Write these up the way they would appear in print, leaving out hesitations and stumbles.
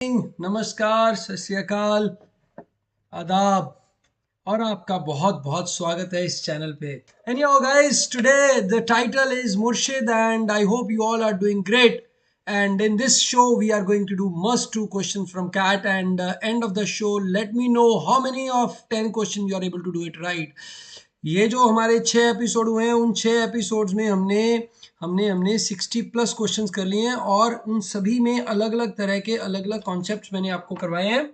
नमस्कार, सत श्री अकाल, आदाब और आपका बहुत बहुत स्वागत है इस चैनल पे। Anyhow guys, today the title is Murshid and I hope you all are doing great. And in this show we are going to do must two questions from CAT, and end of the show let me know how many of 10 questions you are able to do it right. ये जो हमारे 6 episode हुए हैं उन 6 episodes में हमने हमने हमने 60+ क्वेश्चंस कर लिए हैं और उन सभी में अलग अलग तरह के अलग अलग कॉन्सेप्ट्स मैंने आपको करवाए हैं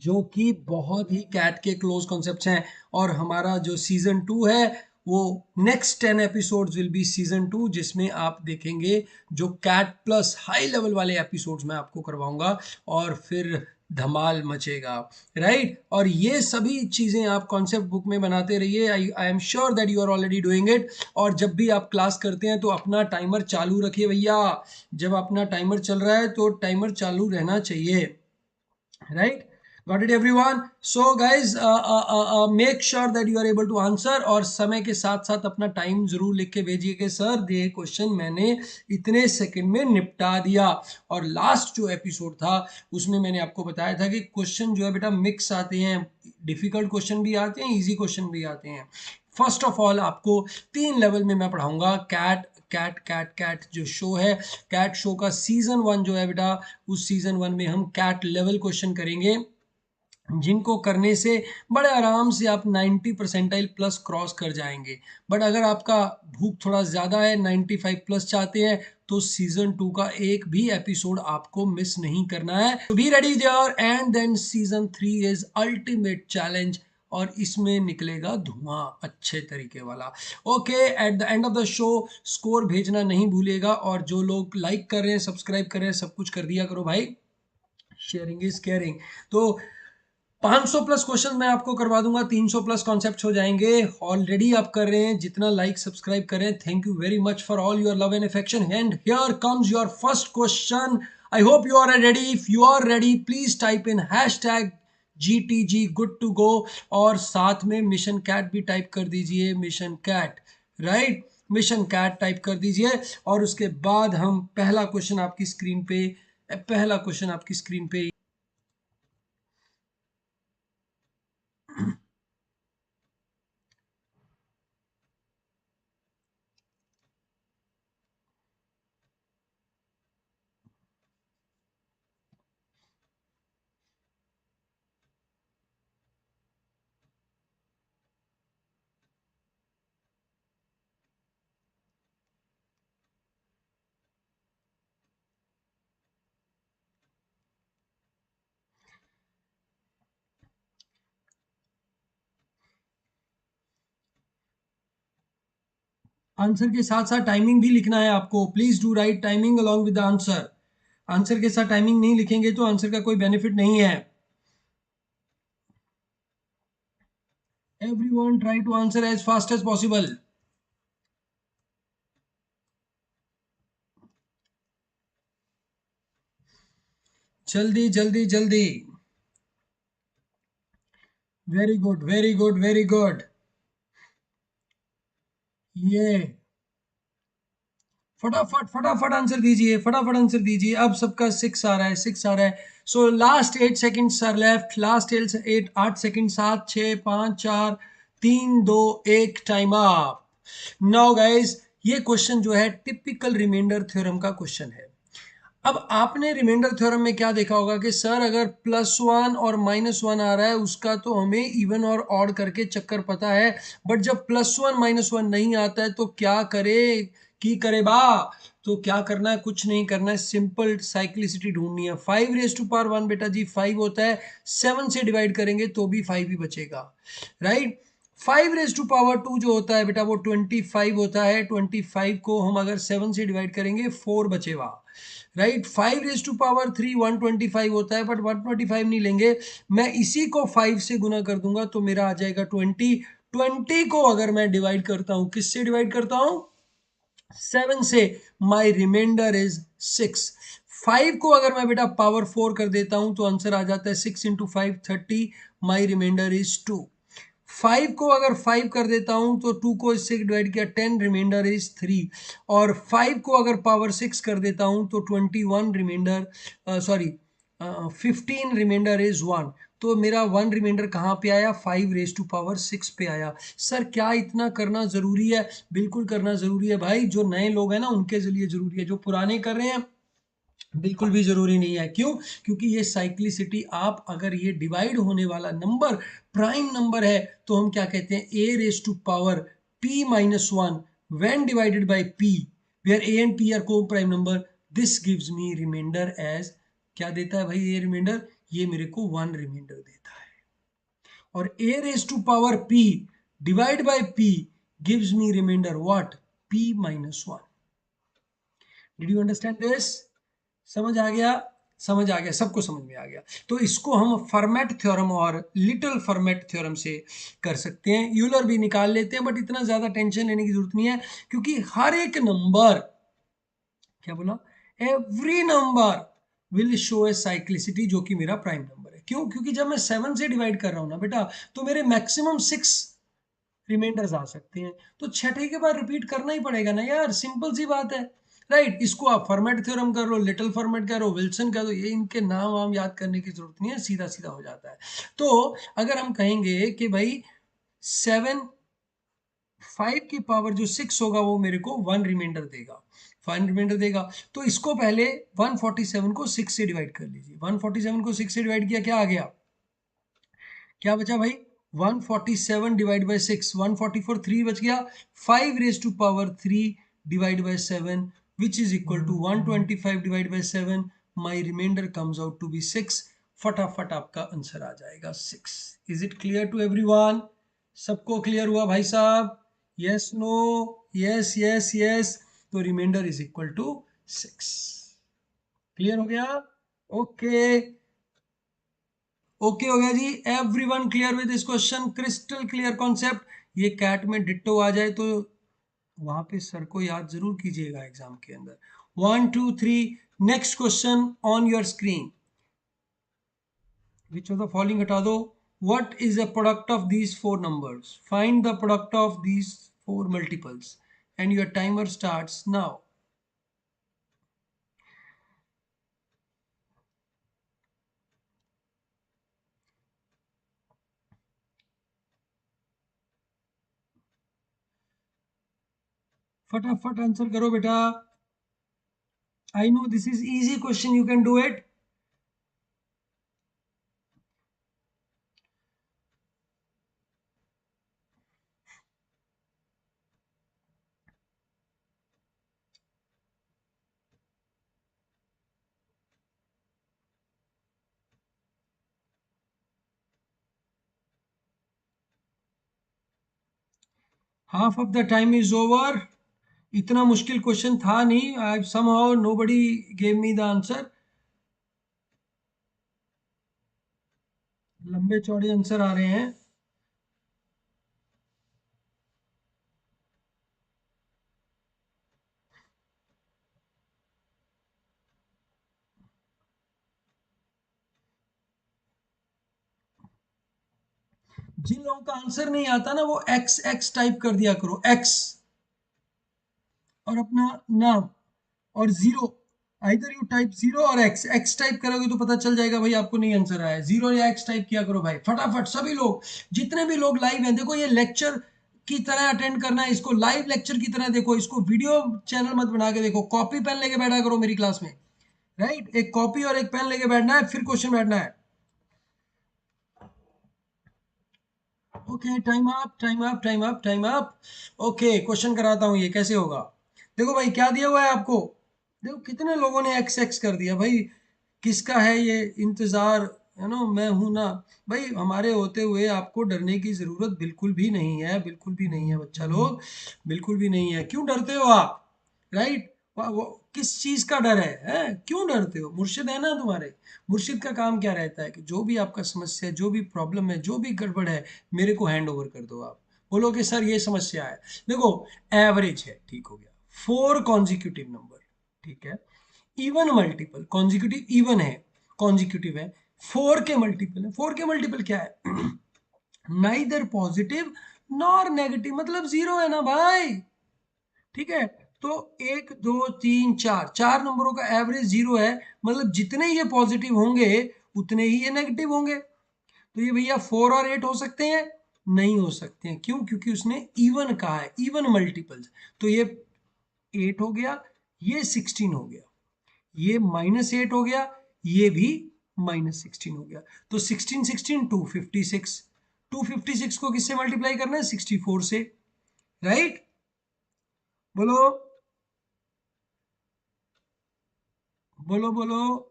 जो कि बहुत ही कैट के क्लोज कॉन्सेप्ट्स हैं। और हमारा जो सीजन 2 है वो next 10 episodes will be season 2, जिसमें आप देखेंगे जो कैट प्लस हाई लेवल वाले एपिसोड्स मैं आपको करवाऊंगा और फिर धमाल मचेगा, राइट। और ये सभी चीज़ें आप कॉन्सेप्ट बुक में बनाते रहिए। I am sure that you are already doing it. और जब भी आप क्लास करते हैं तो अपना टाइमर चालू रखिए भैया। जब अपना टाइमर चल रहा है तो टाइमर चालू रहना चाहिए, right. Got it everyone? So guys, make sure that you are able to answer और समय के साथ साथ अपना टाइम जरूर लिख के भेजिए कि सर ये क्वेश्चन मैंने इतने सेकंड में निपटा दिया। और लास्ट जो एपिसोड था उसमें मैंने आपको बताया था कि क्वेश्चन जो है बेटा मिक्स आते हैं, डिफिकल्ट क्वेश्चन भी आते हैं, इजी क्वेश्चन भी आते हैं। फर्स्ट ऑफ ऑल आपको 3 लेवल में मैं पढ़ाऊंगा कैट कैट कैट कैट जो शो है, कैट शो का सीजन 1 जो है बेटा, उस सीजन 1 में हम कैट लेवल क्वेश्चन करेंगे जिनको करने से बड़े आराम से आप 90 परसेंटाइल प्लस क्रॉस कर जाएंगे। बट अगर आपका भूख थोड़ा ज़्यादा है, 95+ चाहते हैं, तो सीजन 2 का एक भी एपिसोड आपको मिस नहीं करना है। तो be ready there. And then season 3 is ultimate challenge और इसमें निकलेगा धुआं अच्छे तरीके वाला। Okay, at the end of the show score भेजना नहीं भूलिएगा। और जो लोग लाइक कर रहे हैं, सब्सक्राइब कर रहे हैं, सब कुछ कर दिया करो भाई, शेयरिंग इज केयरिंग। तो 500+ क्वेश्चन मैं आपको करवा दूंगा, 300+ कॉन्सेप्ट हो जाएंगे। ऑलरेडी आप कर रहे हैं, जितना लाइक सब्सक्राइब कर रहे हैं, thank you very much for all your love and affection. And here comes your first question. I hope you are ready. If you are ready please type in #GTG good to go और साथ में mission CAT भी टाइप कर दीजिए, mission CAT, right. Mission CAT टाइप कर दीजिए और उसके बाद हम पहला क्वेश्चन आपकी स्क्रीन पे आंसर के साथ साथ टाइमिंग भी लिखना है आपको। Please do right timing along with the answer. Answer के साथ टाइमिंग नहीं लिखेंगे तो आंसर का कोई बेनिफिट नहीं है। Everyone try to answer as fast as possible. जल्दी जल्दी जल्दी। Very good very good very good. ये फटाफट फटाफट आंसर दीजिए, फटाफट आंसर दीजिए। अब सबका 6 आ रहा है, 6 आ रहा है। So last 8 seconds are left. Last 8 second, 7 6 5 4 3 2 1, time up. Now guys, ये क्वेश्चन जो है टिपिकल रिमाइंडर थ्योरम का क्वेश्चन है। अब आपने रिमाइंडर थ्योरम में क्या देखा होगा कि सर अगर +1 और -1 आ रहा है उसका तो हमें इवन और ऑड करके चक्कर पता है, बट जब +1 -1 नहीं आता है तो क्या करे की करे बा। तो क्या करना है, कुछ नहीं करना है, सिंपल साइक्लिसिटी ढूंढनी है। 5 raised to power 1 बेटा जी 5 होता है, 7 से डिवाइड करेंगे तो भी 5 ही बचेगा, राइट। 5 raised to power 2 जो होता है बेटा वो 25 होता है। 25 को हम अगर 7 से डिवाइड करेंगे 4 बचेगा, राइट। 5 raised to power 3 125 होता है, बट 125 नहीं लेंगे, मैं इसी को 5 से गुना कर दूंगा तो मेरा आ जाएगा 20। 20 को अगर मैं डिवाइड करता हूं, किससे डिवाइड करता हूं, 7 से, माई रिमाइंडर इज 6। 5 को अगर मैं बेटा पावर 4 कर देता हूं तो आंसर आ जाता है 6 × 5 30, माई रिमाइंडर इज 2। 5 को अगर 5 कर देता हूं तो 2 को इससे डिवाइड किया 10, रिमाइंडर इज 3। और 5 को अगर पावर 6 कर देता हूं तो 21 रिमाइंडर, सॉरी 15 रिमाइंडर इज 1, तो मेरा 1 रिमाइंडर कहाँ पे आया, 5⁻6 पे आया। सर क्या इतना करना ज़रूरी है? बिल्कुल करना ज़रूरी है भाई। जो नए लोग हैं ना उनके लिए ज़रूरी है, जो पुराने कर रहे हैं बिल्कुल भी ज़रूरी नहीं है। क्यों? क्योंकि ये साइक्लिसिटी, आप अगर ये डिवाइड होने वाला नंबर प्राइम नंबर है तो हम क्या कहते हैं, a⁻⁻p -1 when divided by p, where a and p are co-prime number, this gives me remainder as, क्या देता है भाई ये रिमाइंडर, ये मेरे को 1 रिमाइंडर देता है। और a⁻p divide by p gives me remainder what, p -1। Did you understand this? समझ आ गया? समझ आ गया, सबको समझ में आ गया। तो इसको हम फॉर्मेट थ्योरम और लिटिल फॉर्मेट थ्योरम से कर सकते हैं, यूलर भी निकाल लेते हैं, बट इतना ज्यादा टेंशन लेने की जरूरत नहीं है, क्योंकि हर एक नंबर, क्या बोला, every number will show A cyclicity, जो कि मेरा प्राइम नंबर है। क्यों? क्योंकि जब मैं 7 से डिवाइड कर रहा हूं ना बेटा, तो मेरे मैक्सिमम 6 रिमाइंडर्स आ सकते हैं, तो छठे के बाद रिपीट करना ही पड़ेगा ना यार, सिंपल सी बात है, राइट। इसको आप फॉर्मेट थ्योरम कर लो, लिटिल फॉर्मेट करो, विल्सन कर दो, ये इनके नाम वाम याद करने की जरूरत नहीं है, सीधा सीधा हो जाता है। तो अगर हम कहेंगे कि भाई 7, 5 की पावर जो 6 होगा वो मेरे को 1 रिमाइंडर देगा, 1 रिमाइंडर देगा, तो इसको पहले 147 को 6 से डिवाइड कर लीजिए। 147 को 6 से डिवाइड किया, क्या आ गया, क्या बचा भाई, 147 डिवाइड बाई 6, 144, 3 बच गया, 5⁻³ divide by 7 which is equal to 125 divide by 7, my reminder comes out to be 6। फटाफट आपका आंसर आ जाएगा 6। Is it clear to everyone? सबको क्लियर हुआ भाई साहब? Yes, no, yes yes yes. तो reminder is equal to 6। Clear हो गया? ओके, ओके हो गया जी। Everyone clear with this question? Crystal clear concept. ये कैट में डिट्टो आ जाए तो वहां पे सर को याद जरूर कीजिएगा एग्जाम के अंदर। 1 2 3, next question on your screen. Which of the following हटा दो। What is the product of these 4 numbers? Find the product of these 4 multiples and your timer starts now. फटाफट आंसर करो बेटा। I know this is easy question, you can do it. Half of the time is over. इतना मुश्किल question था नहीं। I somehow nobody gave me the answer. लंबे चौड़े answer आ रहे हैं। जिन लोगों का आंसर नहीं आता ना, वो एक्स एक्स टाइप कर दिया करो, एक्स और अपना नाम और zero. Either you type zero और एक्स, एक्स टाइप करोगे तो पता चल जाएगा भाई आपको नहीं आंसर आया। जीरो या एक्स टाइप किया करो भाई फटाफट। सभी लोग, जितने भी लोग लाइव हैं, देखो ये लेक्चर की तरह अटेंड करना है, इसको लाइव लेक्चर की तरह देखो, इसको वीडियो चैनल मत बना के देखो। कॉपी पेन लेके बैठा करो मेरी क्लास में, राइट। एक कॉपी और एक पेन लेके बैठना है, फिर क्वेश्चन बैठना है। Okay, time up time up time up time up. Okay, question कराता हूँ, ये कैसे होगा। देखो भाई क्या दिया हुआ है आपको। देखो कितने लोगों ने एक्स एक्स कर दिया भाई। किसका है ये इंतजार, है ना, मैं हूं ना। भाई हमारे होते हुए आपको डरने की जरूरत बिल्कुल भी नहीं है, बिल्कुल भी नहीं है बच्चा लोग, बिल्कुल भी नहीं है। क्यों डरते हो आप, राइट। वो किस चीज का डर है? क्यों डरते हो? मुर्शिद है ना तुम्हारे। मुर्शिद का काम क्या रहता है कि जो भी आपका समस्या है, जो भी प्रॉब्लम है, जो भी गड़बड़ है, मेरे को हैंड ओवर कर दो। आप बोलो कि सर ये समस्या है। देखो एवरेज है, ठीक हो गया। 4 कॉन्जिक्यूटिव नंबर, ठीक है। इवन मल्टीपल, कॉन्जिक्यूटिव इवन है, कॉन्जिक्यूटिव है। 4 के मल्टीपल है। 4 के मल्टीपल क्या है? नाइदर पॉजिटिव नॉर नेगेटिव, मतलब जीरो है ना भाई, ठीक है। तो 1 2 3 4 4 नंबरों का एवरेज 0 है, मतलब जितने ये पॉजिटिव होंगे उतने ही ये नेगेटिव होंगे। तो ये भैया 4 और 8 हो सकते हैं? नहीं हो सकते हैं। क्यों? क्योंकि उसने इवन कहा है, इवन मल्टीपल्स। तो ये 8 हो गया, ये 16 हो गया, ये -8 हो गया, ये भी -16 हो गया। तो 16 16 256, 256 को किससे मल्टीप्लाई करना है? 64 से, राइट? बोलो बोलो बोलो,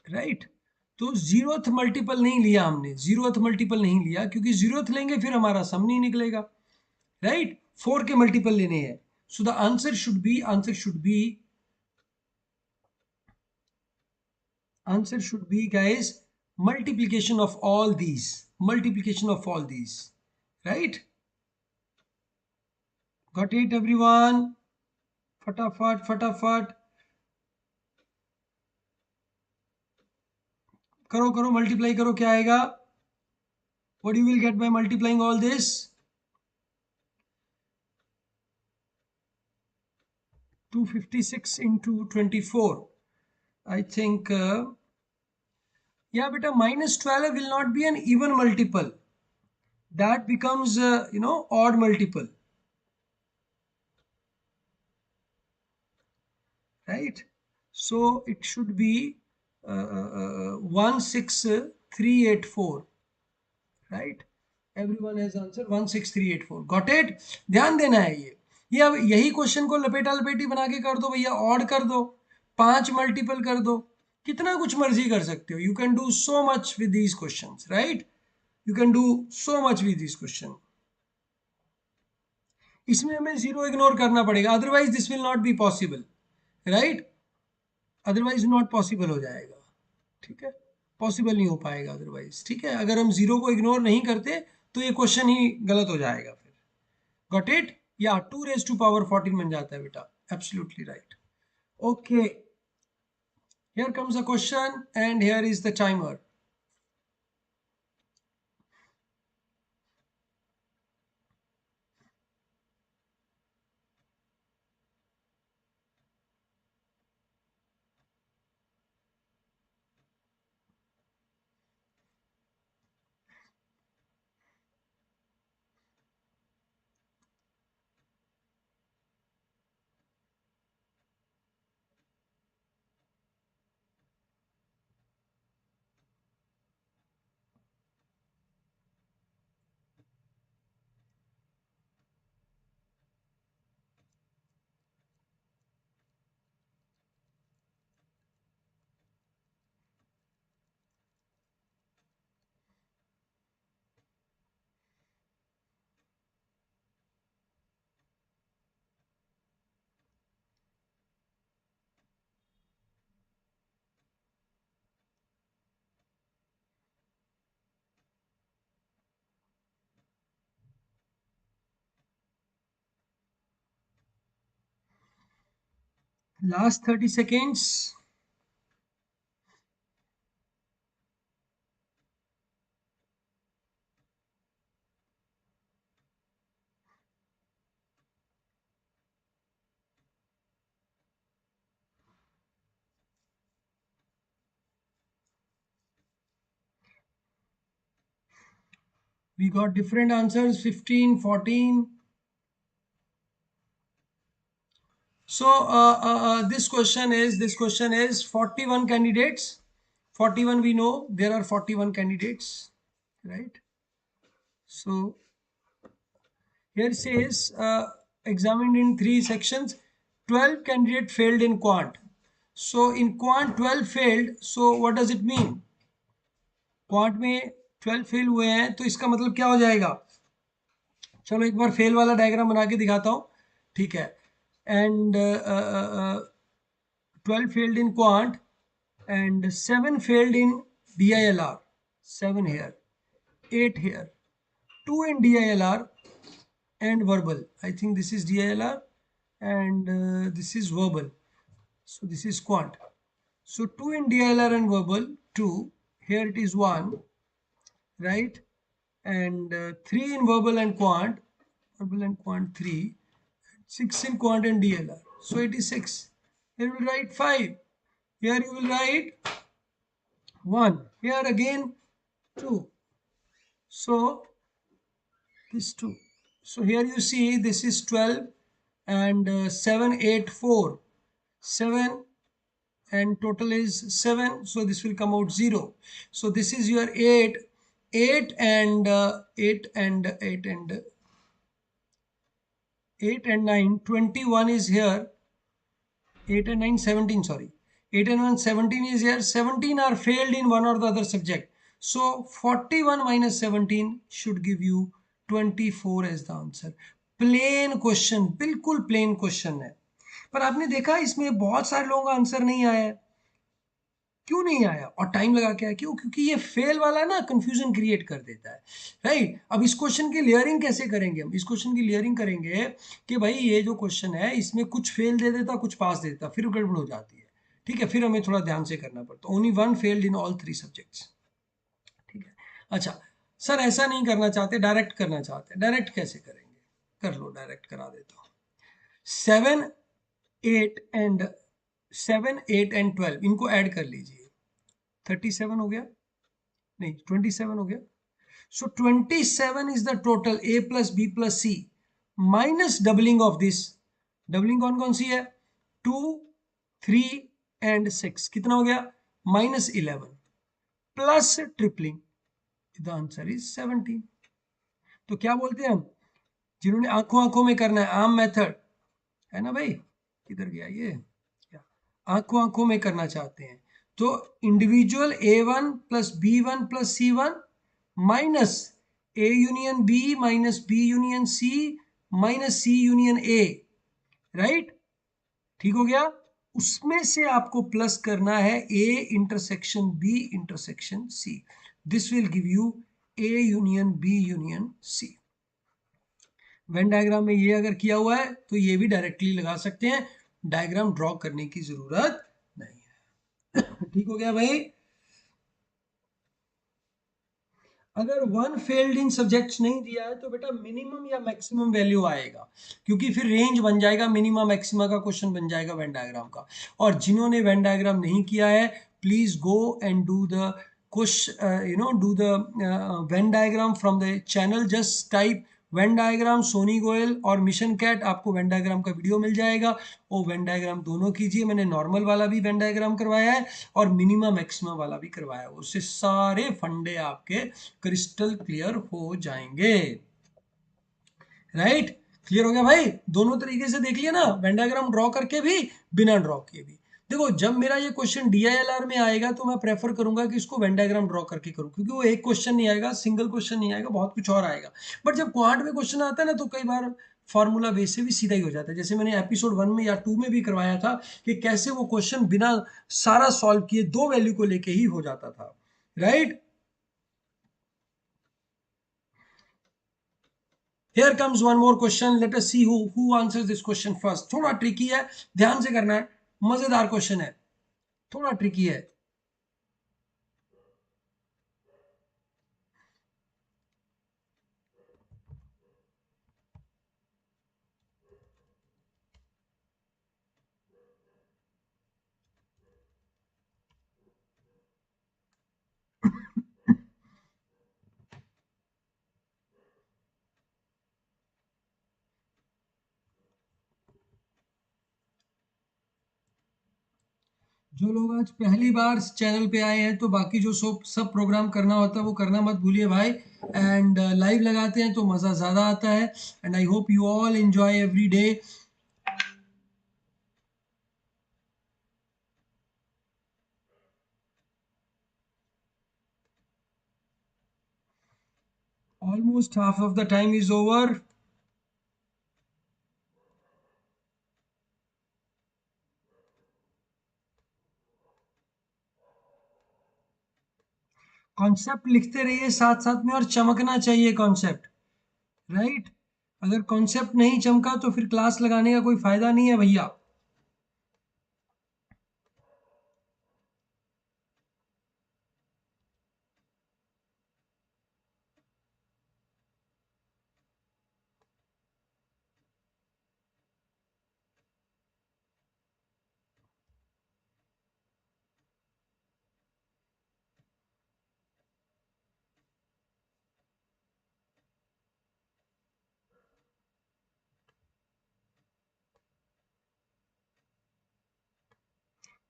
राइट? तो जीरोथ मल्टीपल नहीं लिया हमने, जीरोथ मल्टीपल नहीं लिया, क्योंकि जीरोथ लेंगे फिर हमारा सम नहीं निकलेगा, राइट? 4 के मल्टीपल लेने हैं। So the answer should be guys multiplication of all these, multiplication of all these, right? Got it everyone? फटाफट फटाफट करो करो, मल्टीप्लाई करो, क्या आएगा? What you will get by multiplying all this? 256 into 24, I think yeah beta, -12 will not be an even multiple, that becomes odd multiple, right? So it should be 16384, right? Everyone has answered 16384, got it? ध्यान देना है ये अब यही question को लपेटा लपेटी बना के कर दो भैया, ऑड कर दो, 5 मल्टीपल कर दो, कितना कुछ मर्जी कर सकते हो। You can do so much with these questions, right? You can do so much with this question. इसमें हमें जीरो इग्नोर करना पड़ेगा, otherwise this will not be possible, right? Otherwise not possible हो जाएगा, ठीक है? पॉसिबल नहीं हो पाएगा अदरवाइज, ठीक है? अगर हम जीरो को इग्नोर नहीं करते तो ये क्वेश्चन ही गलत हो जाएगा फिर। Got it? या 2 raised to power 14 बन जाता है बेटा, absolutely right. Okay, here comes a question and here is the timer. Last 30 seconds. We got different answers, 15, 14. So this question is 41 candidates. 41 we know there are 41 candidates, right? So here says examined in 3 sections, 12 candidate failed in quant. So in quant 12 failed. So what does it mean? Quant में 12 fail हुए हैं तो इसका मतलब क्या हो जाएगा? चलो एक बार फेल वाला डायग्राम बना के दिखाता हूँ, ठीक है? And 12 failed in quant and 7 failed in DILR, 7 here, 8 here, 2 in DILR and verbal. I think this is DILR and this is verbal. So this is quant. So 2 in DILR and verbal, 2. Here it is 1, right? And 3 in verbal and quant 3, 6 in quant and DLR. So it is 6. Here we will write 5. Here you will write 1. Here again 2. So this 2. So here you see this is 12 and 7, 8, 4. 7 and total is 7. So this will come out 0. So this is your 8. 8 and 8 and 8 and 8 and 9. 21 is here. 8 and 9, 17, sorry. 8 and 1, 17 is here. 17 are failed in one or the other subject. So 41 minus 17 should give you 24 as the answer. Plain question, बिल्कुल plain question है, पर आपने देखा इसमें बहुत सारे लोगों का आंसर नहीं आया है। क्यों नहीं आया और टाइम लगा के आया? क्यों? क्योंकि ये फेल वाला ना कंफ्यूजन क्रिएट कर देता है, राइट। अब इस क्वेश्चन की लेयरिंग कैसे करेंगे हम? इस क्वेश्चन की लेयरिंग करेंगे कि भाई ये जो क्वेश्चन है इसमें कुछ फेल दे देता, कुछ पास दे देता, फिर गड़बड़ हो जाती है, ठीक है। फिर हमें थोड़ा ध्यान से करना पड़ता। Only one failed in all 3 subjects, ठीक है। अच्छा सर ऐसा नहीं करना चाहते, डायरेक्ट करना चाहते, डायरेक्ट कैसे करेंगे? कर लो, डायरेक्ट करा देता हूँ। 7, 8 एंड 7, 8 एंड 12 इनको ऐड कर लीजिए। 37 हो गया, नहीं 27 हो गया। So 27 is the total a plus b plus c minus doubling of this. Doubling कौन कौन सी है? 2, 3 एंड 6, कितना हो गया? Minus 11 plus tripling, the answer is 17। तो क्या बोलते हैं हम, जिन्होंने आंखों आंखों में करना है, आम मेथड है ना भाई, किधर गया ये, आंखों आंखों में करना चाहते हैं तो individual A1 plus B1 plus C1 minus A union B minus B union C minus C union A, right, ठीक हो गया। उसमें से आपको प्लस करना है A intersection B intersection C। This will give you A union B union C। Venn diagram में ये अगर किया हुआ है तो ये भी डायरेक्टली लगा सकते हैं, डायग्राम ड्रॉ करने की जरूरत नहीं है। ठीक हो गया भाई। अगर वन फेल्ड इन सब्जेक्ट्स नहीं दिया है तो बेटा मिनिमम या मैक्सिमम वैल्यू आएगा, क्योंकि फिर रेंज बन जाएगा, मिनिमा मैक्सिमा का क्वेश्चन बन जाएगा वेन डायग्राम का। और जिन्होंने वेन डायग्राम नहीं किया है please go and do the question, do the Venn diagram from the channel. Just type Venn diagram Soni Goyal और मिशन कैट, आपको वेन डायग्राम का वीडियो मिल जाएगा। वो वेन डायग्राम दोनों कीजिए। मैंने नॉर्मल वाला भी वेन डायग्राम करवाया है और मिनिमा मैक्सिमा वाला भी करवाया है, उससे सारे फंडे आपके क्रिस्टल क्लियर हो जाएंगे, राइट। क्लियर हो गया भाई? दोनों तरीके से देख लिया ना, वेन डायग्राम ड्रॉ करके भी, बिना ड्रॉ किए भी। देखो जब मेरा ये क्वेश्चन DILR में आएगा तो मैं प्रेफर करूंगा कि इसको वेन डायग्राम ड्रॉ करके करूं, क्योंकि वो एक क्वेश्चन नहीं आएगा, सिंगल क्वेश्चन नहीं आएगा, बहुत कुछ और आएगा। बट जब क्वांट में क्वेश्चन आता है ना तो कई बार फॉर्मूला बेस से भी सीधा ही हो जाता है। जैसे मैंने एपिसोड 1 में या 2 में भी करवाया था कि कैसे वो क्वेश्चन बिना सारा सॉल्व किए दो वैल्यू को लेके ही हो जाता था, right. Here comes one more question. Let us see who answers this question first. थोड़ा ट्रिकी है, ध्यान से करना है, मजेदार क्वेश्चन है, थोड़ा ट्रिकी है। जो लोग आज पहली बार चैनल पे आए हैं तो बाकी जो सब प्रोग्राम करना होता है वो करना मत भूलिए भाई। एंड लाइव लगाते हैं तो मज़ा ज़्यादा आता है। And I hope you all enjoy every day. Almost half of the time is over. Concept लिखते रहिए साथ साथ में और चमकना चाहिए कॉन्सेप्ट, राइट। अगर कॉन्सेप्ट नहीं चमका तो फिर क्लास लगाने का कोई फायदा नहीं है भैया।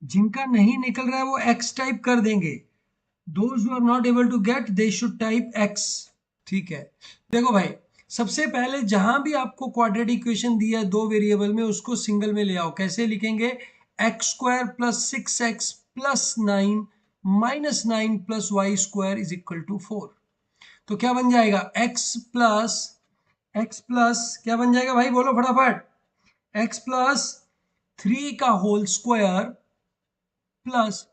जिनका नहीं निकल रहा है वो एक्स टाइप कर देंगे। Those who are not able to get they should type x. ठीक है, देखो भाई, सबसे पहले जहां भी आपको क्वाड्रेटिक इक्वेशन दिया है दो वेरिएबल में, उसको सिंगल में ले आओ। कैसे लिखेंगे? X square plus 6x plus 9 minus 9 plus y square is equal to 4। तो क्या बन जाएगा? एक्स प्लस क्या बन जाएगा भाई, बोलो फटाफट। एक्स प्लस 3 का होल स्क्वायर प्लस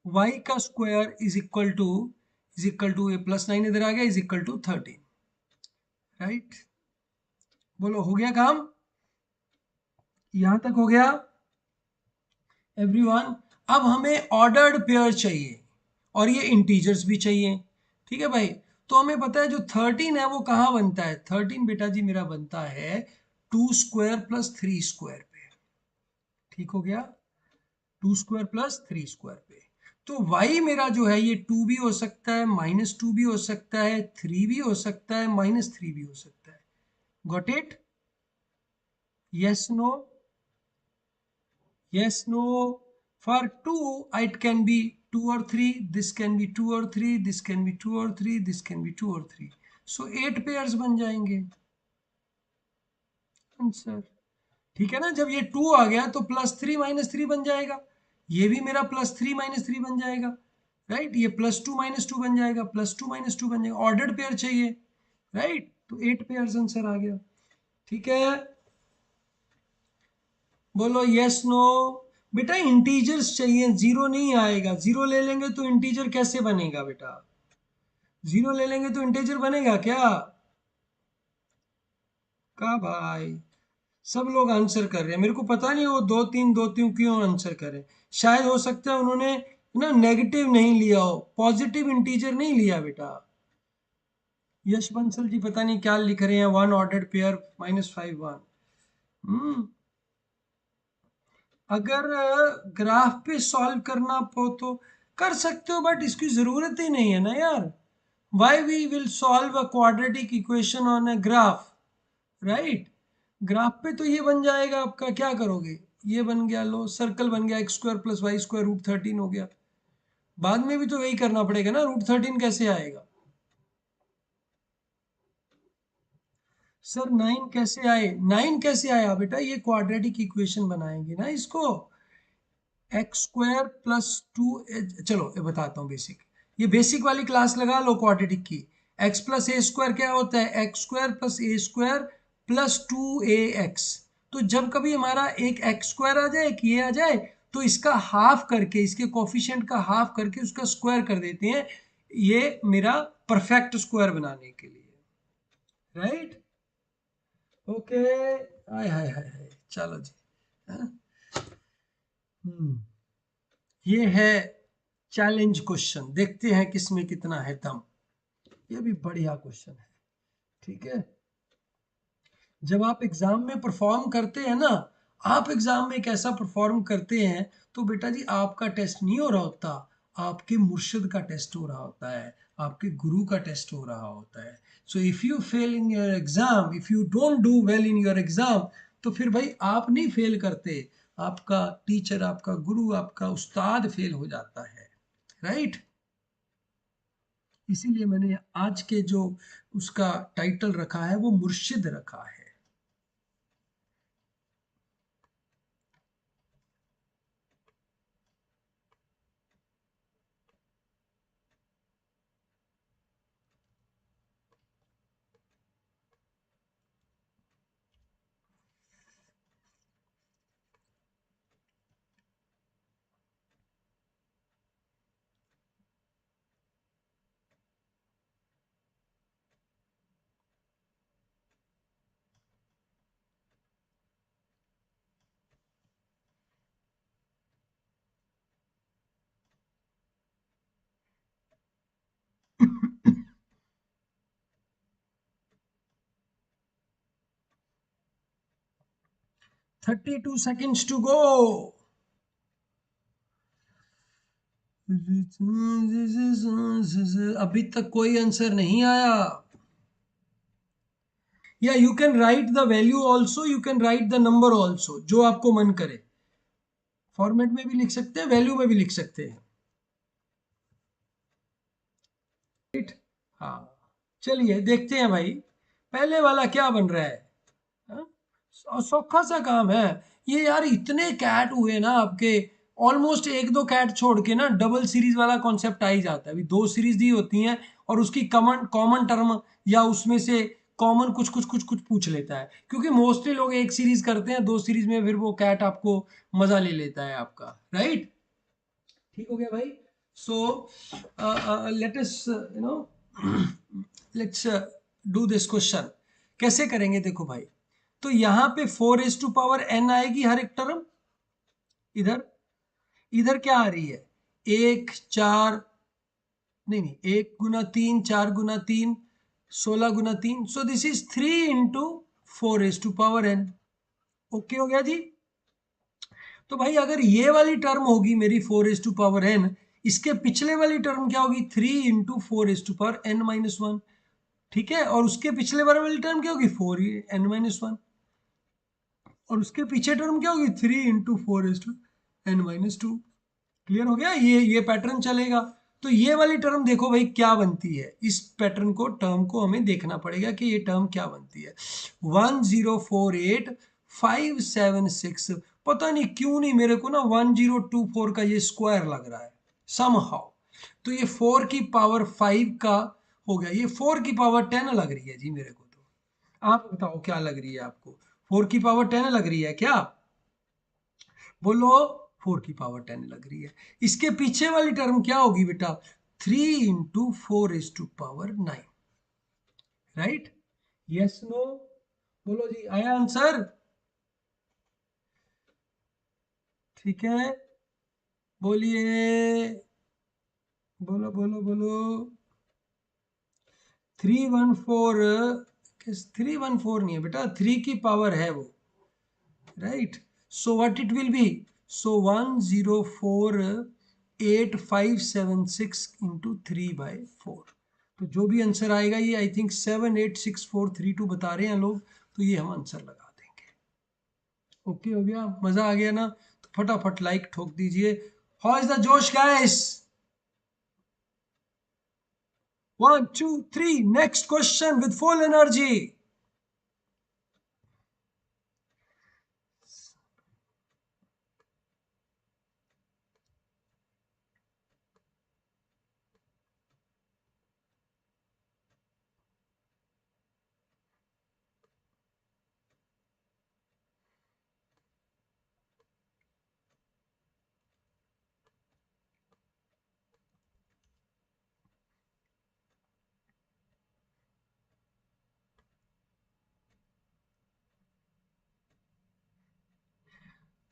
वाई का स्क्वायर इज इक्वल टू ये प्लस 9 इधर आ गया, इज इक्वल टू 13। राइट? बोलो, हो गया काम? यहां तक हो गया एवरीवन? अब हमें ऑर्डर्ड पेयर चाहिए और ये इंटीजर्स भी चाहिए। ठीक है भाई, तो हमें पता है जो 13 है वो कहाँ बनता है? 13 बेटा जी मेरा बनता है 2 स्क्वायर प्लस 3 स्क्वायर पे। ठीक हो गया? 2 स्क्वायर प्लस 3 स्क्वायर पे। तो y मेरा जो है ये 2 भी हो सकता है, -2 भी हो सकता है, 3 भी हो सकता है, -3 भी हो सकता है। Got it? Yes no? Yes, no. For 2, it can be 2 or 3. This can be 2 or 3. This can be 2 or 3. This can be 2 or 3. So 8 pairs बन जाएंगे आंसर। ठीक है ना? जब ये 2 आ गया तो +3 -3 बन जाएगा। ये भी मेरा +3 -3 बन जाएगा। राइट? ये +2 -2 बन जाएगा, +2 -2 बन जाएगा। ऑर्डर्ड पेयर चाहिए। राइट? तो 8 पेयर्स आंसर आ गया। ठीक है, बोलो यस नो? बेटा इंटीजर्स चाहिए, जीरो नहीं आएगा। जीरो ले लेंगे तो इंटीजर कैसे बनेगा बेटा? जीरो ले लेंगे तो इंटीजर बनेगा क्या? का भाई, सब लोग आंसर कर रहे हैं, मेरे को पता नहीं वो दो तीन क्यों आंसर करे। शायद हो सकता है उन्होंने ना नेगेटिव नहीं लिया हो, पॉजिटिव इंटीजर नहीं लिया बेटा। यश बंसल जी पता नहीं क्या लिख रहे हैं, वन ऑर्डर्ड पेयर -5 1। अगर ग्राफ पे सॉल्व करना हो तो कर सकते हो, बट इसकी जरूरत ही नहीं है ना यार। Why we will solve a quadratic equation on a graph? Right? Graph पे तो ये बन जाएगा आपका, क्या करोगे? ये बन गया, लो सर्कल बन गया, x square plus y square √13 हो गया। बाद में भी तो वही करना पड़ेगा ना, √13 कैसे आएगा? सर 9 कैसे आए? 9 कैसे आया बेटा? ये क्वाड्रेटिक इक्वेशन बनाएंगे ना इसको। एक्स स्क्वायर प्लस 2, चलो ये बताता हूँ बेसिक। ये बेसिक वाली क्लास लगा लो क्वाड्रेटिक की। एक्स प्लस ए स्क्वायर क्या होता है? एक्स स्क्वायर प्लस ए स्क्वायर प्लस 2ax। तो जब कभी हमारा एक एक्स स्क्वायर आ जाए, एक ये आ जाए, तो इसका हाफ करके, इसके कोफिशिएंट का हाफ करके उसका स्क्वायर कर देते हैं, ये मेरा परफेक्ट स्क्वायर बनाने के लिए। राइट? ओके, हाय हाय हाय हाय, चलो जी। हाँ? हम्म, ये है चैलेंज क्वेश्चन, देखते हैं किसमें कितना है दम। ये भी बढ़िया क्वेश्चन है। ठीक है, जब आप एग्जाम में परफॉर्म करते हैं ना, आप एग्जाम में कैसा परफॉर्म करते हैं, तो बेटा जी आपका टेस्ट नहीं हो रहा होता, आपके मुर्शिद का टेस्ट हो रहा होता है, आपके गुरु का टेस्ट हो रहा होता है। So if you fail in your exam, if you don't do well in your exam, तो फिर भाई आप नहीं फेल करते, आपका टीचर, आपका गुरु, आपका उस्ताद फेल हो जाता है। राइट? इसीलिए मैंने आज के जो उसका टाइटल रखा है वो मुर्शिद रखा है। $32 to go। अभी तक कोई आंसर नहीं आया। या you can write the value also, you can write the number also, जो आपको मन करे। फॉर्मेट में भी लिख सकते हैं, वैल्यू में भी लिख सकते हैं, राइट। हाँ, चलिए देखते हैं भाई पहले वाला क्या बन रहा है। हाँ? सौखा सा काम है ये यार। इतने कैट हुए ना आपके, ऑलमोस्ट एक दो कैट छोड़ के ना डबल सीरीज वाला कॉन्सेप्ट आ ही जाता है। अभी दो सीरीज दी होती हैं और उसकी कॉमन कॉमन टर्म या उसमें से कॉमन कुछ कुछ कुछ कुछ पूछ लेता है, क्योंकि मोस्टली लोग एक सीरीज करते हैं, दो सीरीज में फिर वो कैट आपको मजा ले लेता है आपका, राइट। ठीक हो गया भाई। So let us know let's do this question. कैसे करेंगे देखो भाई, तो यहां पे 4 to power n आएगी हर एक टर्म। इधर इधर क्या आ रही है, एक चार, नहीं नहीं, 1 गुना 3 4 गुना 3 16 गुना 3, सो this is 3 into 4 to power n। Okay हो गया जी। तो भाई अगर ये वाली टर्म होगी मेरी 4 to power n, इसके पिछले वाली टर्म क्या होगी, 3 into 4 to power n-1। ठीक है, और उसके पिछले वाली टर्म क्या होगी, 4n-1। और उसके पीछे टर्म क्या होगी, 3 into 4 n-2। क्लियर हो गया, ये पैटर्न चलेगा। तो ये वाली टर्म देखो भाई क्या बनती है, इस पैटर्न को टर्म को हमें देखना पड़ेगा कि ये टर्म क्या बनती है। 1048 576, पता नहीं क्यों नहीं मेरे को ना 1024 का ये स्क्वायर लग रहा है समहाउ। तो ये 4 की पावर 5 का हो गया, ये 4 की पावर 10 लग रही है जी मेरे को। तो आप बताओ क्या लग रही है आपको, 4 की पावर 10 लग रही है क्या, बोलो। 4 की पावर 10 लग रही है। इसके पीछे वाली टर्म क्या होगी बेटा, 3 into 4 to power 9, right. Yes no, बोलो जी, आया आंसर। ठीक है, बोलिए, बोलो बोलो बोलो। 314, 314 नहीं है बेटा, 3 की पावर है वो, right. So what it will be, so 1048 576 into 3/4। तो जो भी आंसर आएगा, ये आई थिंक 786432 बता रहे हैं लोग, तो ये हम आंसर लगा देंगे। ओके हो गया, मजा आ गया ना, तो फटाफट लाइक ठोक दीजिए। हाउ इज द जोश guys, 1 2 3, next question with full energy.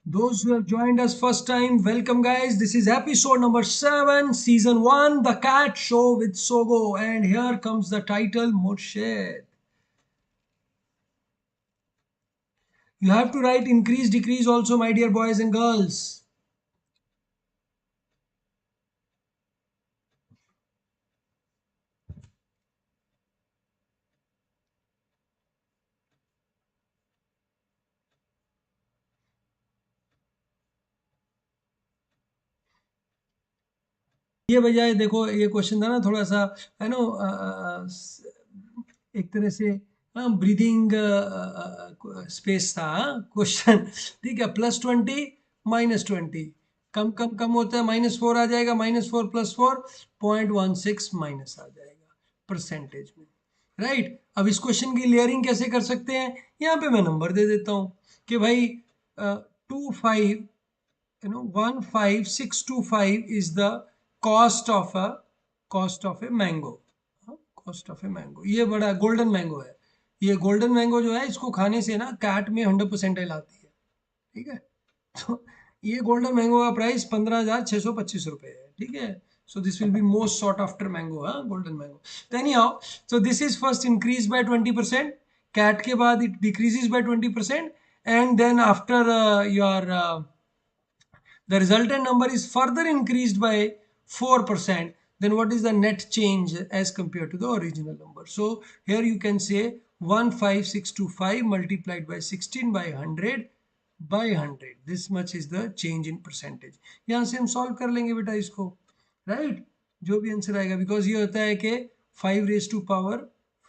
Those who have joined us first time, welcome guys. This is episode number 7, season 1, The Cat Show with Sogo. And here comes the title, Murshid. You have to write increase, decrease also, my dear boys and girls. ये बजाय देखो, ये question था ना थोड़ा सा, है no, एक तरह से ब्रीदिंग स्पेस था क्वेश्चन। ठीक है, +20 -20, कम कम कम होता है, -4 आ जाएगा, -4 + 4 0.16 माइनस आ जाएगा परसेंटेज में, राइट। अब इस क्वेश्चन की लेयरिंग कैसे कर सकते हैं, यहाँ पे मैं नंबर दे देता हूँ कि भाई 25, 15625 is the cost of a mango, cost of a mango. ये बड़ा गोल्डन मैंगो है, ये गोल्डन मैंगो जो है, इसको खाने से ना कैट में 100% आती है, ठीक है। तो ये गोल्डन मैंगो का प्राइस 15,625 रुपये है, ठीक है। So this will be most sought after mango, हाँ, गोल्डन मैंगो। तो anyhow, so this is first increase by 20%, कैट के बाद it decreases by 20%, and then after your the resultant number is further increased by 4%, then what is the net change as compared to the original number? So here you can say 15625 multiplied by 16 by 100 by 100, this much is the change in percentage. यहाँ से हम solve कर लेंगे बेटा इसको, right. जो भी answer आएगा, बिकॉज ये होता है कि 5 raised to power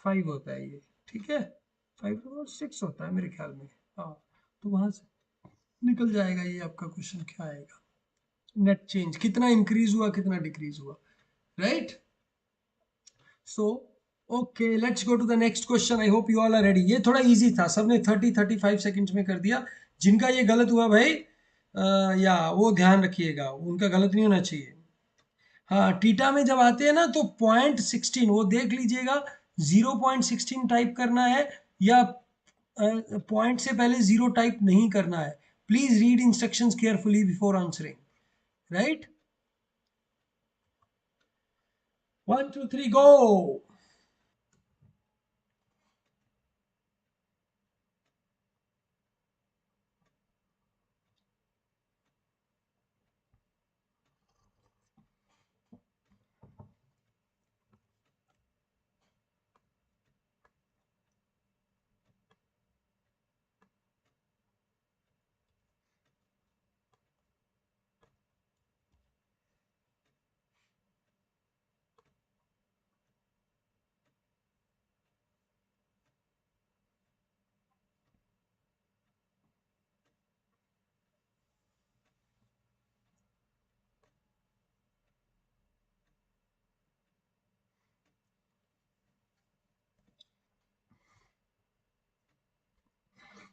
5 होता है ये, ठीक है। 5 6 होता है मेरे ख्याल में, हाँ। तो वहां से निकल जाएगा ये आपका क्वेश्चन, क्या आएगा, नेट चेंज कितना इंक्रीज हुआ कितना डिक्रीज हुआ, right. So okay, let's go to the next question. I hope you all are ready. ये थोड़ा इजी था, सबने 35 सेकंड्स में कर दिया। जिनका ये गलत हुआ भाई, या वो ध्यान रखिएगा, उनका गलत नहीं होना चाहिए। हाँ, टीटा में जब आते हैं ना तो 0.16 वो देख लीजिएगा, 0.16 टाइप करना है, या पॉइंट से पहले जीरो टाइप नहीं करना है। Please read instructions carefully before answering, right. 1 2 3 गो।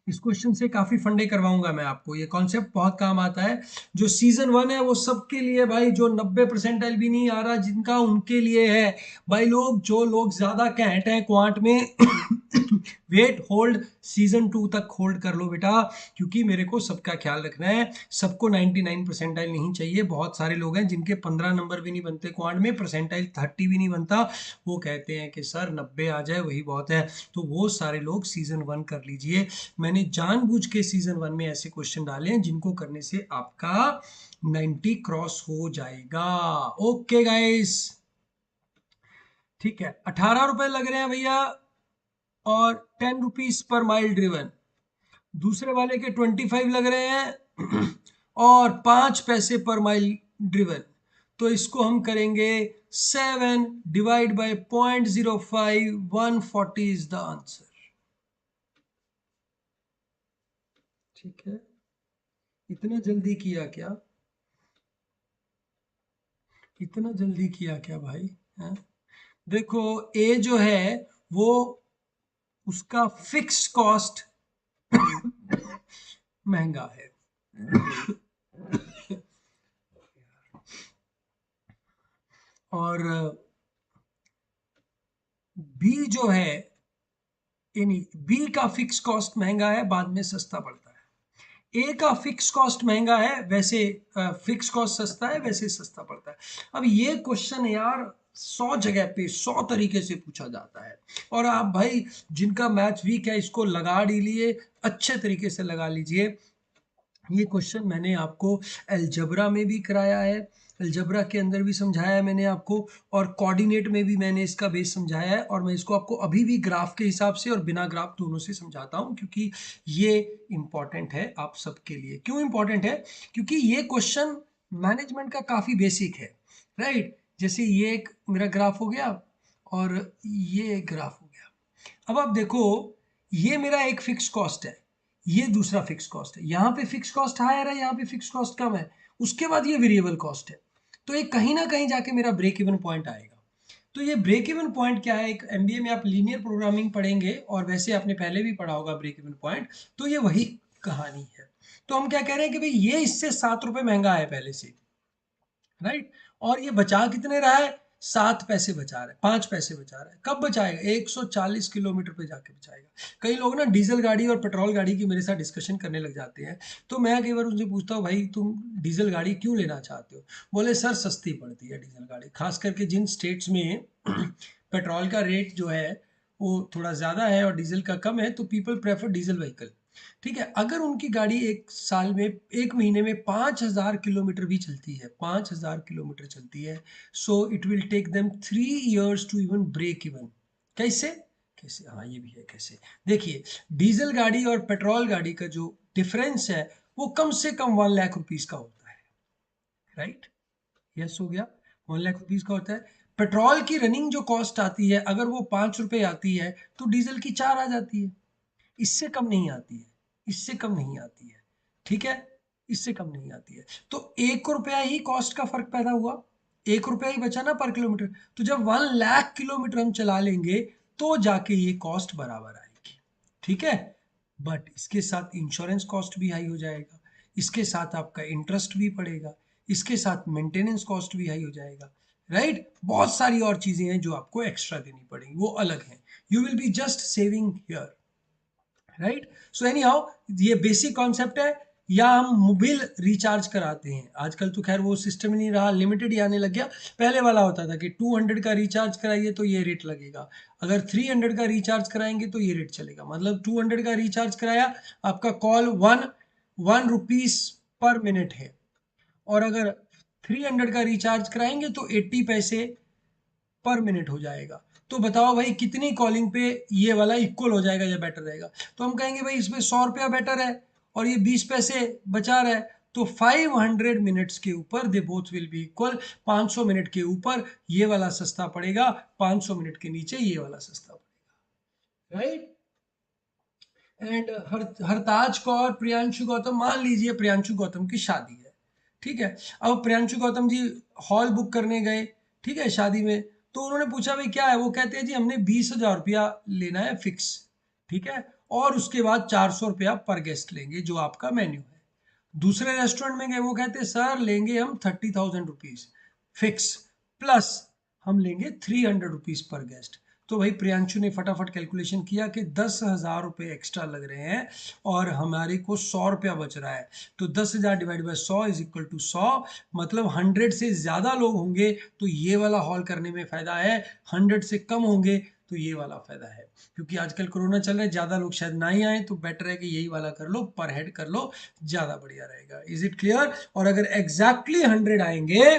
इस क्वेश्चन से काफी फंडे करवाऊंगा मैं आपको, ये कॉन्सेप्ट बहुत काम आता है। जो सीजन 1 है वो सबके लिए भाई, जो 90% भी नहीं आ रहा जिनका, उनके लिए है भाई। लोग जो लोग ज्यादा कैंट हैं क्वांट में वेट होल्ड, सीजन 2 तक होल्ड कर लो बेटा, क्योंकि मेरे को सबका ख्याल रखना है। सबको 99 परसेंटाइल नहीं चाहिए। बहुत सारे लोग हैं जिनके 15 नंबर भी नहीं बनते क्वांट में, परसेंटाइल 30 भी नहीं बनता। वो कहते हैं कि सर 90 आ जाए वही बहुत है। तो वो सारे लोग सीजन 1 कर लीजिए। मैंने जानबूझ के सीजन 1 में ऐसे क्वेश्चन डाले हैं जिनको करने से आपका 90 क्रॉस हो जाएगा। ओके गाइस, ठीक है। 18 रुपए लग रहे हैं भैया, और 10 रुपीज पर माइल ड्रिवन। दूसरे वाले के 25 लग रहे हैं और 5 पैसे पर माइल ड्रिवन। तो इसको हम करेंगे 7 divide by 0.05, 140 is the answer, ठीक है। इतना जल्दी किया क्या, इतना जल्दी किया क्या भाई, है? देखो, ए जो है वो, उसका फिक्स कॉस्ट महंगा है, और बी जो है, यानी बी का फिक्स कॉस्ट महंगा है, बाद में सस्ता पड़ता है। ए का फिक्स कॉस्ट महंगा है, वैसे फिक्स कॉस्ट सस्ता है, वैसे सस्ता पड़ता है। अब ये क्वेश्चन यार 100 जगह पे 100 तरीके से पूछा जाता है, और आप भाई जिनका मैथ वीक है इसको लगा लीजिए, अच्छे तरीके से लगा लीजिए। ये क्वेश्चन मैंने आपको अलजबरा में भी कराया है, अलजबरा के अंदर भी समझाया है मैंने आपको, और कोऑर्डिनेट में भी मैंने इसका बेस समझाया है। और मैं इसको आपको अभी भी ग्राफ के हिसाब से और बिना ग्राफ दोनों से समझाता हूँ, क्योंकि ये इंपॉर्टेंट है आप सबके लिए। क्यों इंपॉर्टेंट है? क्योंकि ये क्वेश्चन मैनेजमेंट का काफ़ी बेसिक है, राइट। जैसे ये एक मेरा ग्राफ हो गया, और ये एक ग्राफ हो गया। अब आप देखो, ये मेरा एक फिक्स कॉस्ट है, ये दूसरा फिक्स कॉस्ट है। यहाँ पे फिक्स कॉस्ट हायर है, यहाँ पे फिक्स कॉस्ट कम है। उसके बाद ये वेरिएबल कॉस्ट है। तो ये कहीं ना कहीं जाके मेरा ब्रेक इवन पॉइंट आएगा। तो ये ब्रेक इवन पॉइंट क्या है, एक एमबीए में आप लीनियर प्रोग्रामिंग पढ़ेंगे, और वैसे आपने पहले भी पढ़ा होगा ब्रेक इवन पॉइंट। तो ये वही कहानी है। तो हम क्या कह रहे हैं कि भाई ये इससे 7 रुपए महंगा है पहले से, राइट। और ये बचा कितने रहा है, 7 पैसे बचा रहा है, 5 पैसे बचा रहा है। कब बचाएगा? 140 किलोमीटर पे जाके बचाएगा। कई लोग ना डीजल गाड़ी और पेट्रोल गाड़ी की मेरे साथ डिस्कशन करने लग जाते हैं। तो मैं कई बार उनसे पूछता हूँ, भाई तुम डीजल गाड़ी क्यों लेना चाहते हो? बोले सर सस्ती पड़ती है डीजल गाड़ी, खास करके जिन स्टेट्स में पेट्रोल का रेट जो है वो थोड़ा ज़्यादा है और डीजल का कम है, तो पीपल प्रेफर डीजल व्हीकल। ठीक है, अगर उनकी गाड़ी एक साल में, एक महीने में 5,000 किलोमीटर भी चलती है, 5,000 किलोमीटर चलती है, so it will take them 3 years to even break even. कैसे? कैसे? हाँ, ये भी है कैसे। देखिए, डीजल गाड़ी और पेट्रोल गाड़ी का जो डिफरेंस है वो कम से कम 1 लाख रुपीज का होता है, राइट? यस हो गया, 1 लाख रुपीज का होता है। पेट्रोल की रनिंग जो कॉस्ट आती है अगर वो 5 रुपए आती है तो डीजल की 4 आ जाती है, इससे कम नहीं आती है, इससे कम नहीं आती है, ठीक है, इससे कम नहीं आती है। तो 1 रुपया ही कॉस्ट का फर्क पैदा हुआ, 1 रुपया ही बचा ना पर किलोमीटर। तो जब 1 लाख किलोमीटर हम चला लेंगे तो जाके ये कॉस्ट बराबर आएगी, ठीक है। बट इसके साथ इंश्योरेंस कॉस्ट भी हाई हो जाएगा, इसके साथ आपका इंटरेस्ट भी पड़ेगा, इसके साथ मेंटेनेंस कॉस्ट भी हाई हो जाएगा, राइट? बहुत सारी और चीजें हैं जो आपको एक्स्ट्रा देनी पड़ेंगी, वो अलग है। You will be just saving here, right? So any how ये बेसिक कॉन्सेप्ट है। या हम मोबाइल रिचार्ज कराते हैं, आजकल तो खैर वो सिस्टम ही नहीं रहा, लिमिटेड ही आने लग गया। पहले वाला होता था कि 200 का रिचार्ज कराइए तो ये रेट लगेगा, अगर 300 का रिचार्ज कराएंगे तो ये रेट चलेगा। मतलब 200 का रिचार्ज कराया, आपका कॉल वन रुपीस पर मिनट है, और अगर 300 का रिचार्ज कराएंगे तो 80 पैसे पर मिनट हो जाएगा। तो बताओ भाई कितनी कॉलिंग पे ये वाला इक्वल हो जाएगा या बेटर रहेगा? तो हम कहेंगे भाई इसमें 100 रुपया बेटर है और ये 20 पैसे बचा रहा है, तो 500 मिनट्स के ऊपर they both will be equal. 500 minute के ऊपर ये वाला सस्ता पड़ेगा, 500 मिनट के नीचे ये वाला सस्ता पड़ेगा, राइट? एंड हरताज कौर प्रियांशु गौतम, मान लीजिए प्रियांशु गौतम की शादी है, ठीक है। अब प्रियांशु गौतम जी हॉल बुक करने गए, ठीक है, शादी में। तो उन्होंने पूछा भाई क्या है, वो कहते हैं जी हमने 20,000 रुपया लेना है फिक्स, ठीक है, और उसके बाद 400 रुपया पर गेस्ट लेंगे जो आपका मेन्यू है। दूसरे रेस्टोरेंट में गए, वो कहते हैं सर लेंगे हम 30,000 रुपीज फिक्स, प्लस हम लेंगे 300 रुपीज पर गेस्ट। तो भाई प्रियांशु ने फटाफट कैलकुलेशन किया कि 10,000 रुपये एक्स्ट्रा लग रहे हैं और हमारे को 100 रुपया बच रहा है। तो 10,000 divide by 100 is equal to 100, मतलब 100 से ज़्यादा लोग होंगे तो ये वाला हॉल करने में फ़ायदा है, 100 से कम होंगे तो ये वाला फ़ायदा है। क्योंकि आजकल कोरोना चल रहा है, ज़्यादा लोग शायद ना ही आए, तो बेटर है कि यही वाला कर लो, पर हेड कर लो, ज़्यादा बढ़िया रहेगा। Is it clear? और अगर एग्जैक्टली 100 आएंगे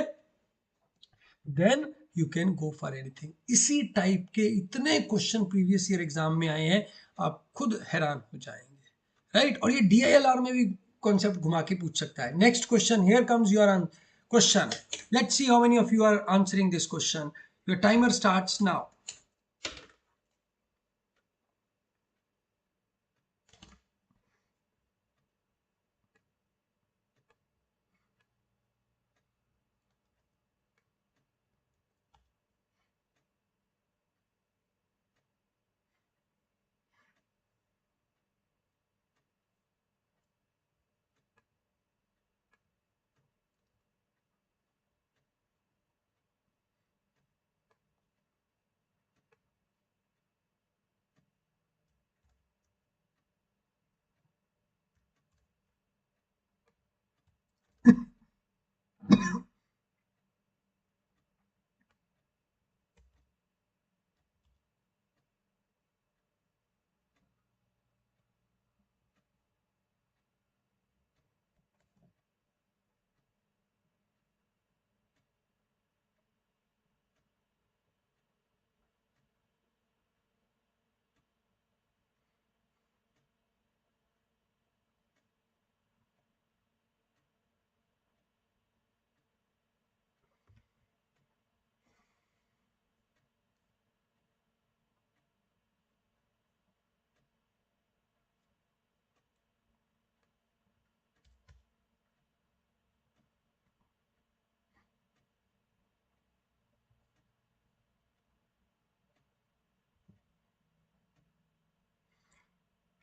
then you can go for anything. इसी टाइप के इतने क्वेश्चन प्रीवियस ईयर एग्जाम में आए हैं, आप खुद हैरान हो जाएंगे, राइट? और ये DILR में भी कॉन्सेप्ट घुमा के पूछ सकता है। Next question, here comes your question, let's see how many of you are answering this question. Your timer starts now.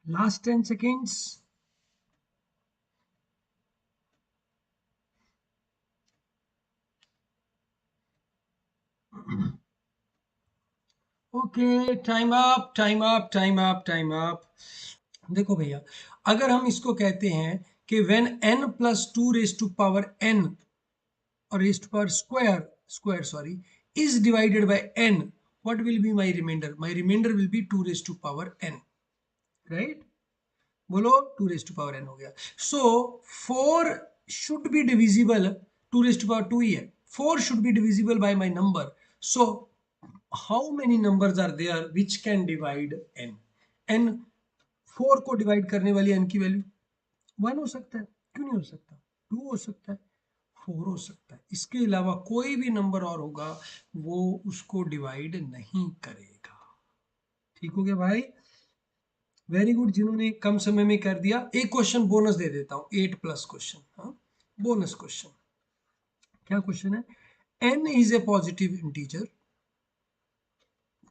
Last 10 seconds. Okay, time up, time up, time up, time up. देखो भैया, अगर हम इसको कहते हैं कि when n plus 2 raise to power n और raise to power square sorry is divided by n, what will be my remainder? My remainder will be 2 raised to power n, right? बोलो, 2 raised to power n हो गया। So 4 should be divisible, 2 raised to power 2 ही है, 4 should be divisible by my number। So how many numbers are there which can divide n? n 4 को divide करने वाली n की value 1 हो सकता है, क्यों नहीं हो सकता, 2 हो सकता है, 4 हो सकता है, इसके अलावा कोई भी नंबर और होगा वो उसको डिवाइड नहीं करेगा। ठीक हो गया भाई, वेरी गुड। जिन्होंने कम समय में कर दिया, एक क्वेश्चन बोनस दे देता हूं, 8 प्लस क्वेश्चन, हाँ बोनस क्वेश्चन। क्या क्वेश्चन है, n is a positive integer.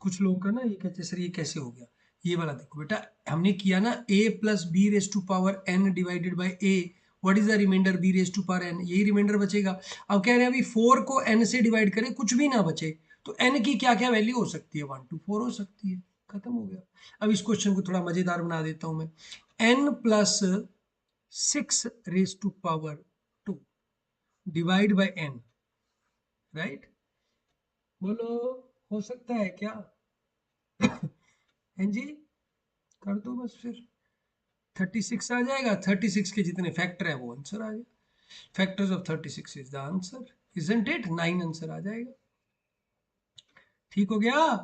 कुछ लोगों का ना ये कहते सर ये कैसे हो गया, ये वाला देखो बेटा, हमने किया ना a plus b raise to power n divided by a, what is the remainder b raise to power n, यही रिमाइंडर बचेगा। अब कह रहे हैं अभी 4 को n से डिवाइड करें कुछ भी ना बचे, तो n की क्या क्या वैल्यू हो सकती है, 1 to 4 हो सकती है, खत्म हो गया। अब इस क्वेश्चन को थोड़ा मजेदार बना देता हूं मैं, n plus 6 raise to power 2 divide by n, right, बोलो हो सकता है क्या? हैं जी, कर दो बस फिर, 36 आ जाएगा, 36 के जितने फैक्टर है वो आंसर आ जाएगा, factors of 36 is the answer, isn't it, 9 answer आ जाएगा। ठीक हो गया,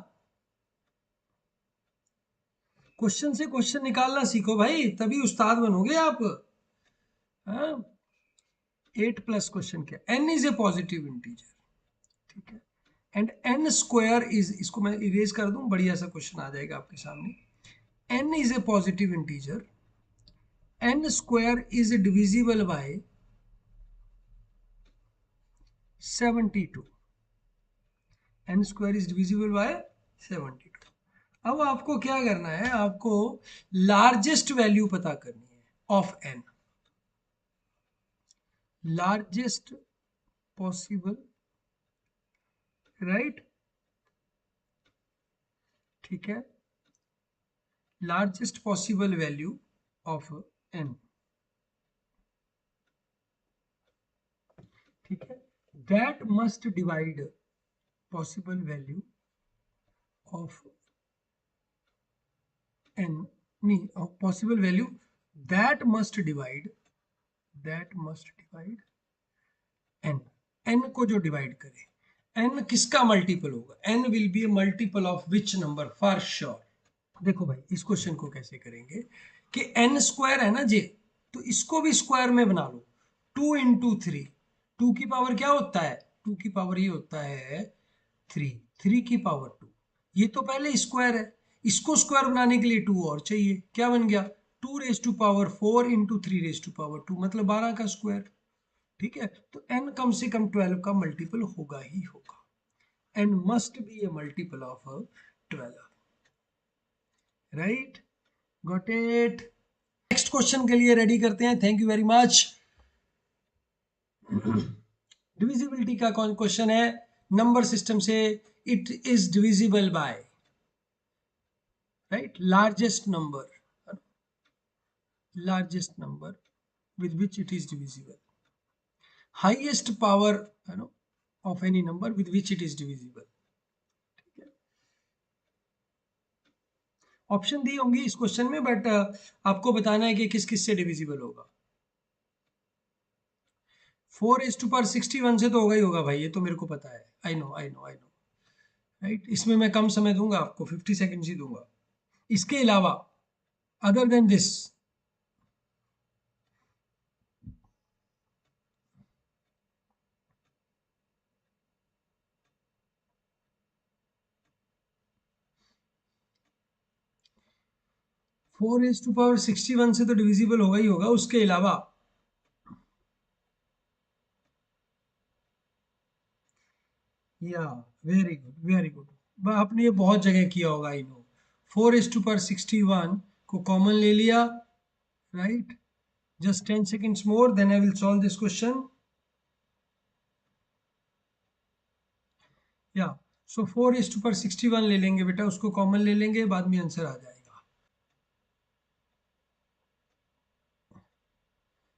क्वेश्चन से क्वेश्चन निकालना सीखो भाई, तभी उस्ताद बनोगे आप। हाँ, 8 प्लस क्वेश्चन क्या, n is a positive integer, ठीक है, एंड n स्क्वायर इज, इसको मैं इरेज कर दूं, बढ़िया सा क्वेश्चन आ जाएगा आपके सामने, n is a positive integer, n square is divisible bye 72, n square is divisible bye 72। अब आपको क्या करना है, आपको लार्जेस्ट वैल्यू पता करनी है of n, largest possible, right, ठीक है, largest possible value of n, ठीक है, that must divide possible value of n, नहीं possible value that must divide, that must divide n, n को जो डिवाइड करे, n किसका मल्टीपल होगा, n will be A multiple of which number for sure. देखो भाई इस क्वेश्चन को कैसे करेंगे कि n स्क्वायर है ना जे, तो इसको भी स्क्वायर में बना लो, 2 इंटू 3, 2 की पावर क्या होता है, 2 की पावर ये होता है 3, 3 की पावर 2, ये तो पहले स्क्वायर है, इसको स्क्वायर बनाने के लिए 2 और चाहिए, क्या बन गया 2 raise to power 4 into 3 raise to power 2, मतलब 12 का स्क्वायर, ठीक है, तो n कम से कम 12 का मल्टीपल होगा ही होगा, n must be A multiple of 12, right, got it. Next question के लिए रेडी करते हैं, thank you very much. Divisibility का कौन क्वेश्चन है, नंबर सिस्टम से, it is divisible bye, right, largest number, largest number with which it is divisible, highest power of any number with which it is divisible, option दी होंगी इस question में, but आपको बताना है कि किस किस से डिविजिबल होगा। 4 इज टू पावर 61 से तो होगा ही होगा भाई, ये तो मेरे को पता है, I know I know I know, right, इसमें मैं कम समय दूंगा आपको, 50 सेकेंड्स ही दूंगा। इसके अलावा other than this, 4 is to power 61 से तो डिविजिबल होगा ही होगा, उसके अलावा या, वेरी गुड वेरी गुड, आपने ये बहुत जगह किया होगा, I know, 4 is to power 61 को कॉमन ले लिया, right, just 10 seconds more, then I will solve this question. Yeah, so 4 is to पर 61 ले लेंगे बेटा, उसको कॉमन ले लेंगे, बाद में आंसर आ जाएगा।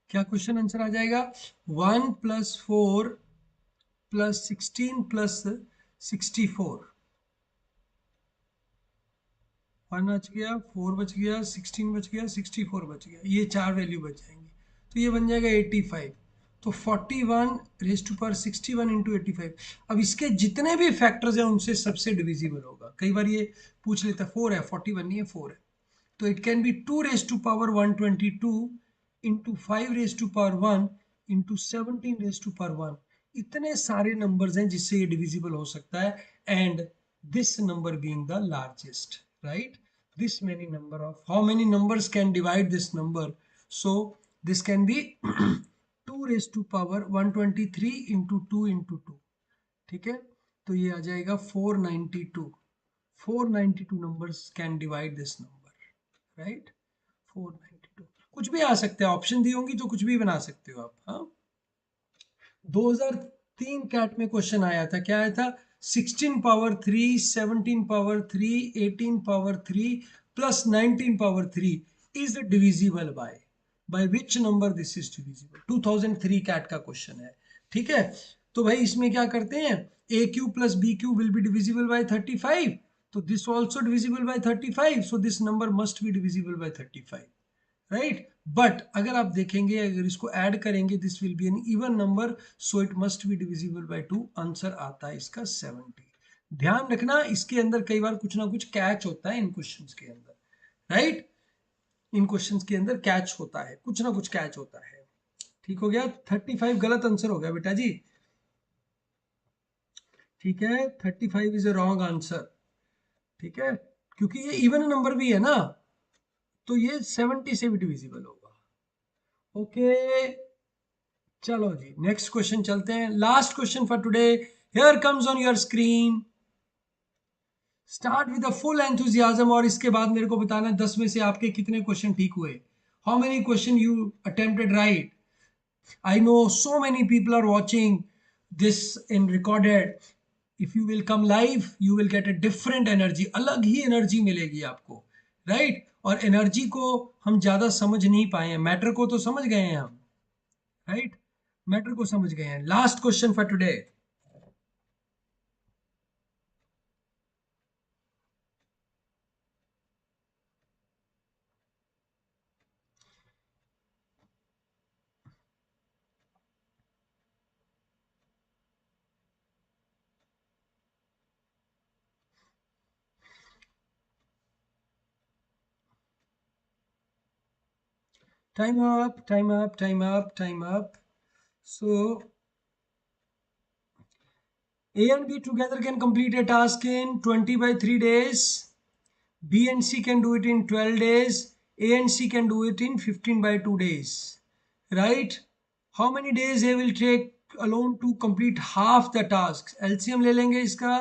क्या क्वेश्चन आंसर आ जाएगा, 1 प्लस 4 प्लस 16 प्लस 64, 1 बच गया, 4 बच गया, 16 बच गया, 64 बच गया, ये चार वैल्यू बच जाएंगी, तो ये बन जाएगा 85, तो 41 रेज टू पावर 61 इंटू 85। अब इसके जितने भी फैक्टर्स हैं उनसे सबसे डिविजिबल होगा, कई बार ये पूछ लेता है 4 है, 41 नहीं है 4 है, तो it can be 2 raise to power 122 into 5 raise to power 1 into 17 raise to power 1। इतने सारे नंबर्स हैं जिससे ये डिविजिबल हो सकता है, and this number being the largest, right? This many number of, how many numbers can divide this number? So this can be 2 raised to power 123 into 2 into 2, ठीक है? तो ये आ जाएगा 492। 492 numbers can divide this number, right? 492 कुछ भी आ सकता है, option दी होंगी तो कुछ भी बना सकते हो आप। हाँ, 2003 कैट में क्वेश्चन आया था, क्या आया था? 16 power 3, 17 power 3, 18 power 3 plus 19 power 3 is divisible by which number this is divisible? 2003 CAT का क्वेश्चन है, ठीक है? तो भाई इसमें क्या करते हैं, A Q plus B Q will be divisible by 35, तो this also divisible by 35, so this number must be divisible by 35, right? But अगर आप देखेंगे, अगर इसको ऐड करेंगे, this will be an even number, so it must be divisible by 2। Answer आता है इसका 70। ध्यान रखना, इसके अंदर कई बार कुछ ना कुछ कैच होता है इन क्वेश्चंस के अंदर, राइट? इन क्वेश्चंस के अंदर कैच होता है, कुछ ना कुछ कैच होता है। ठीक हो गया? 35 गलत आंसर हो गया बेटा जी, ठीक है? 35 इज अ रॉन्ग आंसर, ठीक है? क्योंकि ये इवन नंबर भी है ना, तो ये 70 से भी डिविजिबल होगा। ओके, चलो जी नेक्स्ट क्वेश्चन चलते हैं, last question for today. Here comes on your screen, start with the full enthusiasm, और इसके बाद मेरे को बताना 10 में से आपके कितने क्वेश्चन ठीक हुए। How many question you attempted right? I know so many people are watching this in recorded. If you will come live you will get a different energy, अलग ही एनर्जी मिलेगी आपको, राइट? और एनर्जी को हम ज्यादा समझ नहीं पाए हैं, मैटर को तो समझ गए हैं हम, राइट? मैटर को समझ गए हैं। Last question for today, time up, time up, time up, time up. So A and B together can complete a task in 20 by 3 days. B and C can do it in 12 days. A and C can do it in 15 by 2 days. Right? How many days A will take alone to complete half the tasks? LCM ले लेंगे इसका,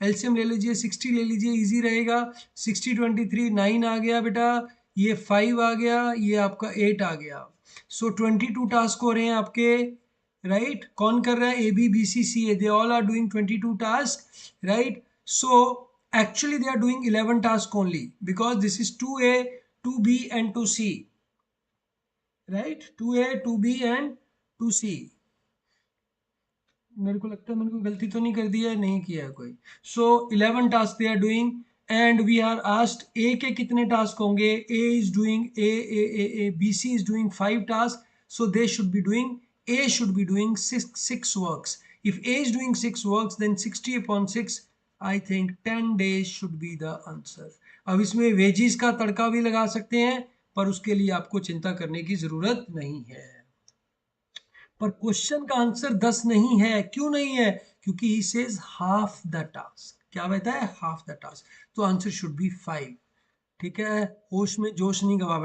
LCM ले लीजिए, 60 ले लीजिए, easy रहेगा। 60 23 9 आ गया बेटा, ये 5 आ गया, ये आपका 8 आ गया। सो 22 टास्क हो रहे हैं आपके, राइट? कौन कर रहा है? A B B C C A, they all are doing 22 task, right? So actually they are doing 11 tasks only, because this is 2A, 2B and 2C, right? 2A, 2B and 2C। मेरे को लगता है मैंने कोई गलती तो नहीं कर दी है, नहीं किया है कोई। So 11 task they are doing, and we are asked A के कितने टास्क होंगे? A is doing A B C is doing 5 task, so they should be doing, A should be doing 6 works. If A is doing 6 works then 60 upon 6, I think 10 days should be the answer. अब इसमें wages का तड़का भी लगा सकते हैं, पर उसके लिए आपको चिंता करने की जरूरत नहीं है। पर क्वेश्चन का आंसर 10 नहीं है, क्यों नहीं है? क्योंकि he says half the task, क्या कहता है? हाफ द टास्क, तो आंसर शुड बी 5, ठीक है? होश में जोश नहीं गवा